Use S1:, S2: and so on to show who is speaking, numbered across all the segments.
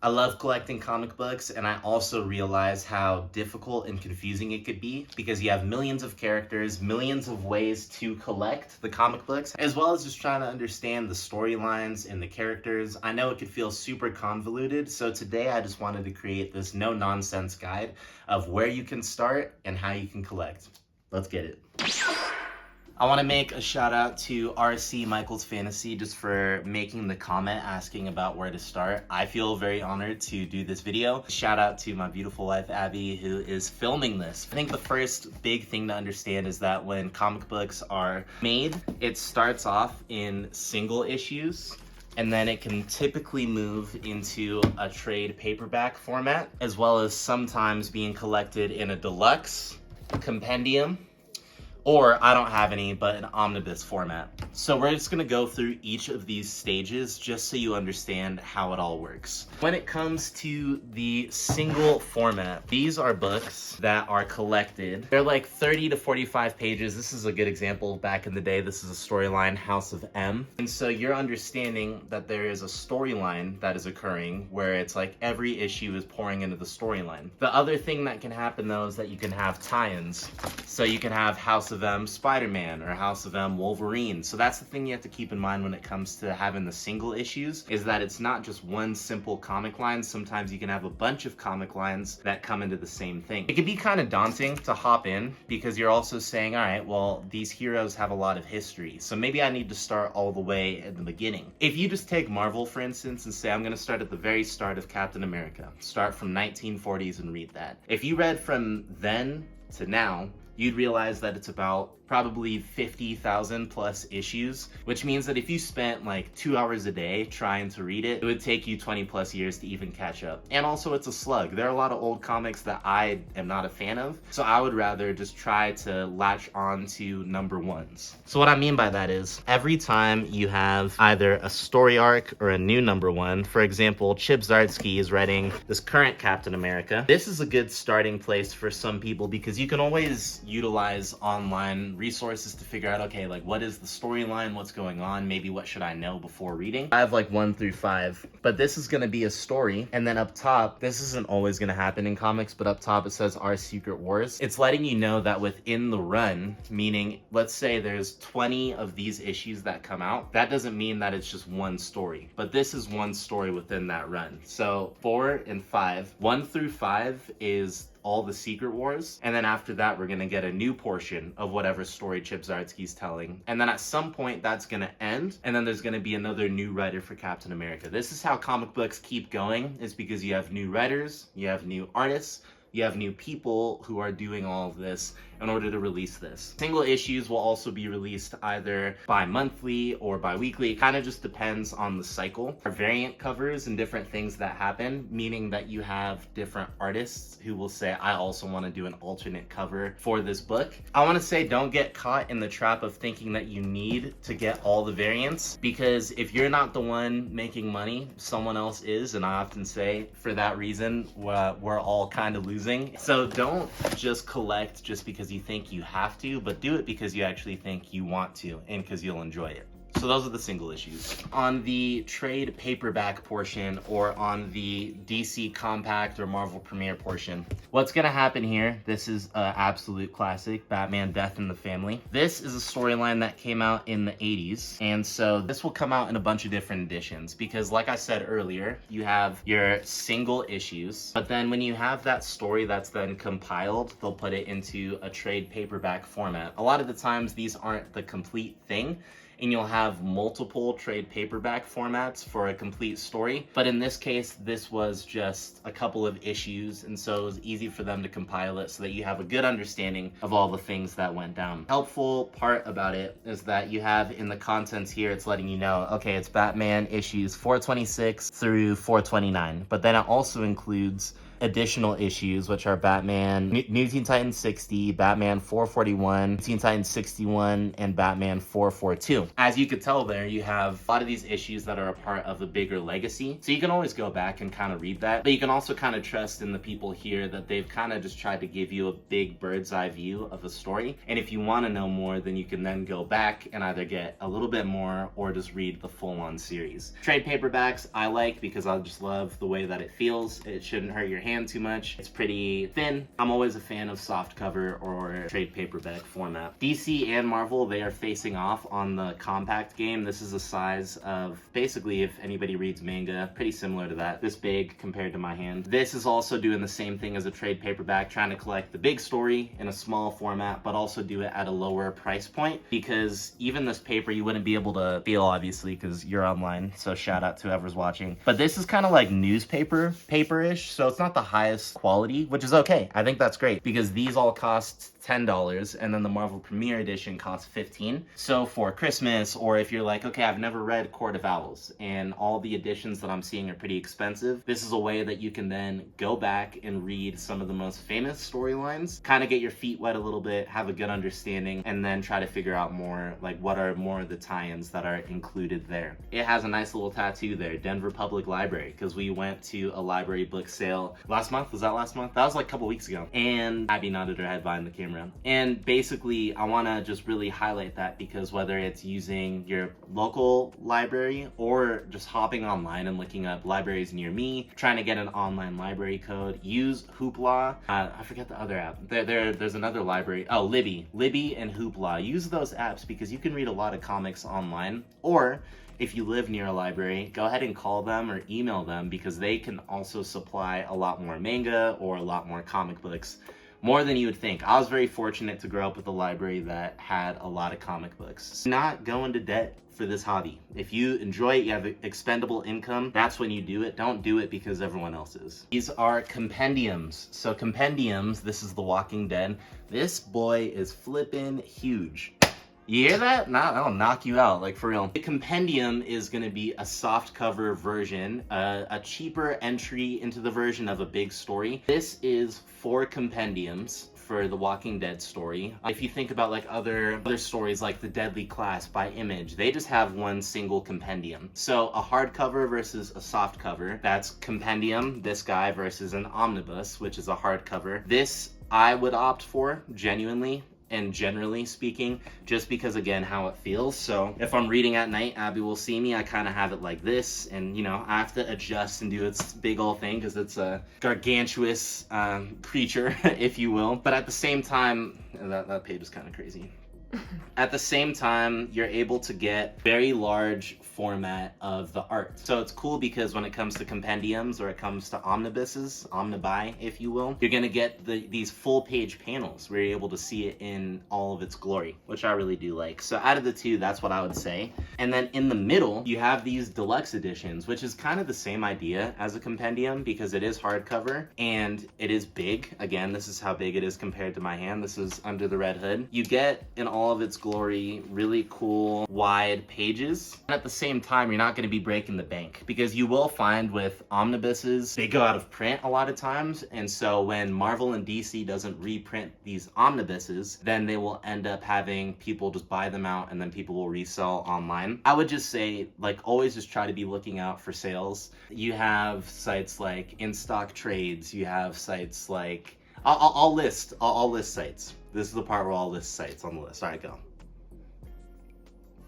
S1: I love collecting comic books, and I also realize how difficult and confusing it could be because you have millions of characters, millions of ways to collect the comic books, as well as just trying to understand the storylines and the characters. I know it could feel super convoluted, so today I just wanted to create this no-nonsense guide of where you can start and how you can collect. Let's get it. I want to make a shout out to RC Michael's Fantasy just for making the comment asking about where to start. I feel very honored to do this video. Shout out to my beautiful wife Abby who is filming this. I think the first big thing to understand is that when comic books are made, it starts off in single issues, and then it can typically move into a trade paperback format, as well as sometimes being collected in a deluxe, compendium, or I don't have any, but an omnibus format. So we're just gonna go through each of these stages just so you understand how it all works. When it comes to the single format, these are books that are collected. They're like 30 to 45 pages. This is a good example. Back in the day, this is a storyline, House of M. And so you're understanding that there is a storyline that is occurring where it's like every issue is pouring into the storyline. The other thing that can happen though is that you can have tie-ins. So you can have House of M Spider-Man or House of M Wolverine. So that's the thing you have to keep in mind when it comes to having the single issues, is that it's not just one simple comic line. Sometimes you can have a bunch of comic lines that come into the same thing. It can be kind of daunting to hop in because you're also saying, all right, well, these heroes have a lot of history, so maybe I need to start all the way at the beginning. If you just take Marvel, for instance, and say, I'm going to start at the very start of Captain America, start from 1940s and read that. If you read from then to now, you'd realize that it's about probably 50,000 plus issues, which means that if you spent like 2 hours a day trying to read it, it would take you 20 plus years to even catch up. And also it's a slug. There are a lot of old comics that I am not a fan of, so I would rather just try to latch on to number ones. So what I mean by that is every time you have either a story arc or a new number one, for example, Chip Zdarsky is writing this current Captain America. This is a good starting place for some people because you can always utilize online resources to figure out, okay, like what is the storyline, what's going on, maybe what should I know before reading. I have like 1 through 5, but this is going to be a story, and then up top, this isn't always going to happen in comics, but up top it says Our Secret Wars. It's letting you know that within the run, meaning let's say there's 20 of these issues that come out, that doesn't mean that it's just one story, but this is one story within that run. So 4 and 5, 1 through 5 is all the Secret Wars, and then after that we're gonna get a new portion of whatever story Chip Zdarsky's telling, and then at some point that's gonna end, and then there's gonna be another new writer for Captain America. This is how comic books keep going, is because you have new writers, you have new artists, you have new people who are doing all of this in order to release this. Single issues will also be released either bi-monthly or bi-weekly. It kind of just depends on the cycle. Our variant covers and different things that happen, meaning that you have different artists who will say, I also want to do an alternate cover for this book. I want to say don't get caught in the trap of thinking that you need to get all the variants, because if you're not the one making money, someone else is, and I often say for that reason, we're all kind of losing. So don't just collect just because you think you have to, but do it because you actually think you want to and because you'll enjoy it. So those are the single issues. On the trade paperback portion, or on the DC Compact or Marvel Premiere portion, what's gonna happen here, this is an absolute classic, Batman Death in the Family. This is a storyline that came out in the 80s, and so this will come out in a bunch of different editions, because like I said earlier, you have your single issues, but then when you have that story that's then compiled, they'll put it into a trade paperback format. A lot of the times these aren't the complete thing, and you'll have multiple trade paperback formats for a complete story. But in this case, this was just a couple of issues, and so it was easy for them to compile it so that you have a good understanding of all the things that went down. Helpful part about it is that you have in the contents here, it's letting you know, okay, it's Batman issues 426 through 429, but then it also includes additional issues, which are Batman, New Teen Titans 60, Batman 441, Teen Titans 61, and Batman 442. As you could tell there, you have a lot of these issues that are a part of a bigger legacy. So you can always go back and kind of read that, but you can also kind of trust in the people here that they've kind of just tried to give you a big bird's eye view of a story. And if you want to know more, then you can then go back and either get a little bit more or just read the full-on series. Trade paperbacks I like because I just love the way that it feels. It shouldn't hurt your hand too much. It's pretty thin. I'm always a fan of soft cover or trade paperback format. DC and Marvel, they are facing off on the compact game. This is a size of, basically, if anybody reads manga, pretty similar to that. This big compared to my hand. This is also doing the same thing as a trade paperback, trying to collect the big story in a small format, but also do it at a lower price point, because even this paper you wouldn't be able to feel, obviously, because you're online, so shout out to whoever's watching. But this is kind of like newspaper paper-ish, so it's not the highest quality, which is okay. I think that's great, because these all cost $10, and then the Marvel Premiere Edition costs $15. So for Christmas, or if you're like, okay, I've never read Court of Owls, and all the editions that I'm seeing are pretty expensive, this is a way that you can then go back and read some of the most famous storylines, kind of get your feet wet a little bit, have a good understanding, and then try to figure out more, like what are more of the tie-ins that are included there. It has a nice little tattoo there, Denver Public Library, because we went to a library book sale last month. Was that last month? That was like a couple weeks ago. And Abby nodded her head behind the camera. And basically, I want to just really highlight that, because whether it's using your local library or just hopping online and looking up libraries near me, trying to get an online library code, use Hoopla. I forget the other app. There's another library. Oh, Libby and Hoopla. Use those apps because you can read a lot of comics online. Or if you live near a library, go ahead and call them or email them, because they can also supply a lot more manga or a lot more comic books, more than you would think. I was very fortunate to grow up with a library that had a lot of comic books. Not go into debt for this hobby. If you enjoy it, you have expendable income, that's when you do it. Don't do it because everyone else is. These are compendiums. So compendiums, this is The Walking Dead. This boy is flipping huge. You hear that? Nah, that'll knock you out, like for real. The compendium is going to be a soft cover version, a cheaper entry into the version of a big story. This is 4 compendiums for the Walking Dead story. If you think about like other stories like The Deadly Class by Image, they just have one single compendium. So a hardcover versus a soft cover, that's compendium, this guy, versus an omnibus, which is a hardcover. This I would opt for, genuinely. And generally speaking, just because, again, how it feels. So if I'm reading at night, Abby will see me, I kind of have it like this, and you know, I have to adjust and do its big old thing because it's a gargantuous creature, if you will. But at the same time, that page is kind of crazy. At the same time, you're able to get very large format of the art. So it's cool because when it comes to compendiums, or it comes to omnibuses, omnibi, if you will, you're gonna get these full page panels where you're able to see it in all of its glory, which I really do like. So out of the two, that's what I would say. And then in the middle, you have these deluxe editions, which is kind of the same idea as a compendium because it is hardcover and it is big. Again, this is how big it is compared to my hand. This is Under the Red Hood. You get in all of its glory really cool wide pages, and at the same time you're not going to be breaking the bank, because you will find with omnibuses they go out of print a lot of times, and so when Marvel and DC doesn't reprint these omnibuses, then they will end up having people just buy them out and then people will resell online. I would just say, like, always just try to be looking out for sales. You have sites like In Stock Trades, you have sites like I'll list sites. This is the part where I'll list sites on the list. All right, go.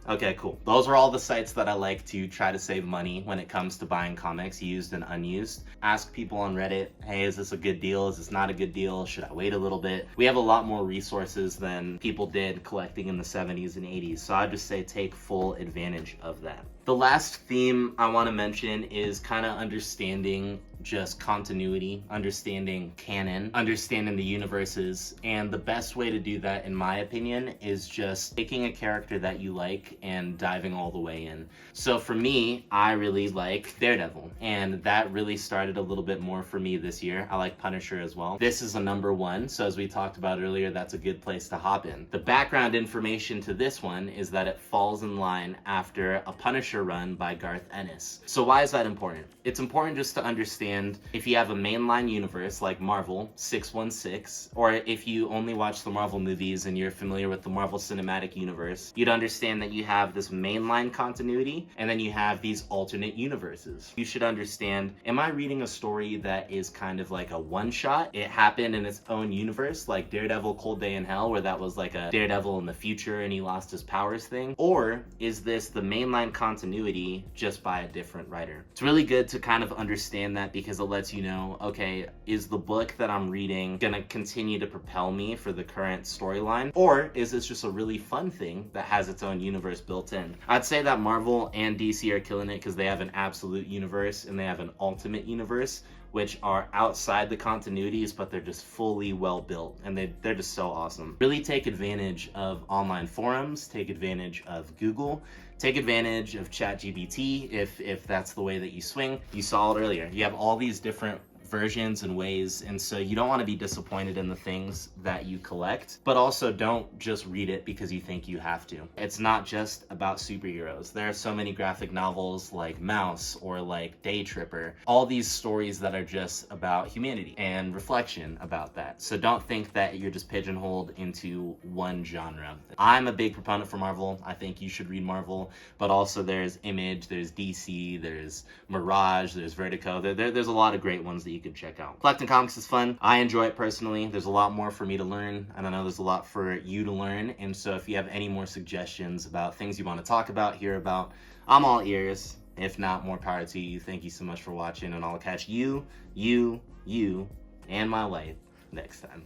S1: Okay, cool. Those are all the sites that I like to try to save money when it comes to buying comics, used and unused. Ask people on Reddit, hey, is this a good deal? Is this not a good deal? Should I wait a little bit? We have a lot more resources than people did collecting in the 70s and 80s, so I'd just say take full advantage of that. The last theme I want to mention is kind of understanding just continuity, understanding canon, understanding the universes, and the best way to do that, in my opinion, is just taking a character that you like and diving all the way in. So for me, I really like Daredevil, and that really started a little bit more for me this year. I like Punisher as well. This is a #1, so as we talked about earlier, that's a good place to hop in. The background information to this one is that it falls in line after a Punisher run by Garth Ennis. So why is that important? It's important just to understand understand if you have a mainline universe like Marvel 616, or if you only watch the Marvel movies and you're familiar with the Marvel Cinematic Universe, you'd understand that you have this mainline continuity and then you have these alternate universes. You should understand, am I reading a story that is kind of like a one-shot? It happened in its own universe, like Daredevil Cold Day in Hell, where that was like a Daredevil in the future and he lost his powers thing? Or is this the mainline continuity just by a different writer? It's really good to kind of understand that because it lets you know, okay, is the book that I'm reading gonna continue to propel me for the current storyline? Or is this just a really fun thing that has its own universe built in? I'd say that Marvel and DC are killing it because they have an absolute universe and they have an ultimate universe, which are outside the continuities, but they're just fully well built, and they're just so awesome. Really take advantage of online forums, take advantage of Google, take advantage of ChatGPT if that's the way that you swing. You saw it earlier. You have all these different versions and ways, and so you don't want to be disappointed in the things that you collect, but also don't just read it because you think you have to. It's not just about superheroes. There are so many graphic novels like Mouse or like Day Tripper, all these stories that are just about humanity and reflection about that. So don't think that you're just pigeonholed into one genre. I'm a big proponent for Marvel. I think you should read Marvel, but also there's Image, there's DC, there's Mirage, there's Vertigo. There's a lot of great ones that you could check out. Collecting comics is fun. I enjoy it personally. There's a lot more for me to learn, and I know there's a lot for you to learn. And so if you have any more suggestions about things you want to talk about, hear about, I'm all ears. If not, more power to you. Thank you so much for watching, and I'll catch you, and my wife next time.